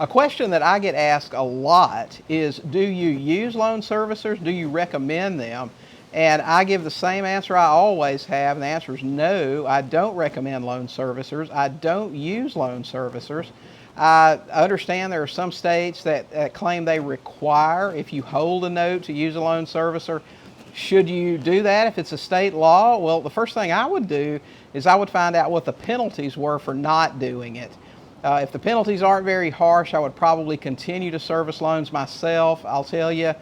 A question that I get asked a lot is, do you use loan servicers? Do you recommend them? And I give the same answer I always have, and the answer is no, I don't recommend loan servicers. I don't use loan servicers. I understand there are some states that claim they require, if you hold a note, to use a loan servicer. Should you do that if it's a state law? Well, the first thing I would do is I would find out what the penalties were for not doing it. If the penalties aren't very harsh, I would probably continue to service loans myself. I'll tell you,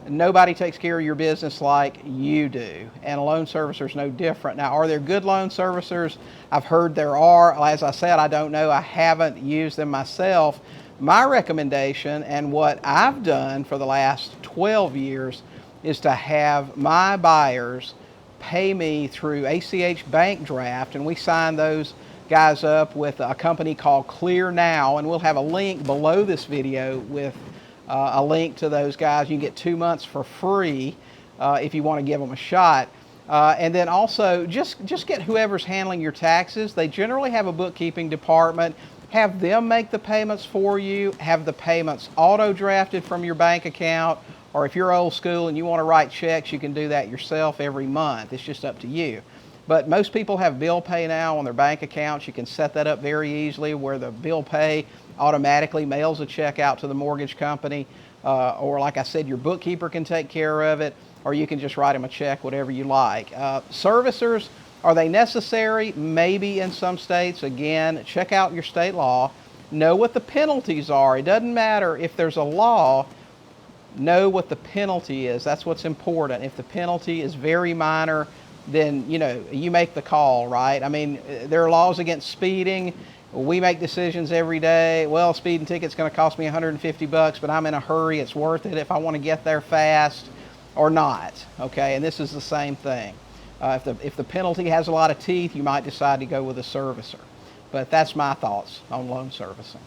nobody takes care of your business like you do, and a loan servicer is no different. Now, are there good loan servicers? I've heard there are. As I said, I don't know. I haven't used them myself. My recommendation, and what I've done for the last 12 years, is to have my buyers pay me through ACH bank draft, and we sign those guys up with a company called Clear Now, and we'll have a link below this video with a link to those guys. You can get 2 months for free if you want to give them a shot. And then also just get whoever's handling your taxes. They generally have a bookkeeping department. Have them make the payments for you. Have the payments auto drafted from your bank account. Or if you're old school and you want to write checks, you can do that yourself every month. It's just up to you. But most people have bill pay now on their bank accounts. You can set that up very easily where the bill pay automatically mails a check out to the mortgage company. Or like I said, your bookkeeper can take care of it, or you can just write them a check, whatever you like. Servicers, are they necessary? Maybe in some states. Again, check out your state law. Know what the penalties are. It doesn't matter if there's a law. Know what the penalty is. That's what's important. If the penalty is very minor, then you make the call, right? I mean, there are laws against speeding. We make decisions every day. Well, a speeding ticket's going to cost me $150, but I'm in a hurry. It's worth it if I want to get there fast or not. Okay, and this is the same thing. If the penalty has a lot of teeth, you might decide to go with a servicer. But that's my thoughts on loan servicing.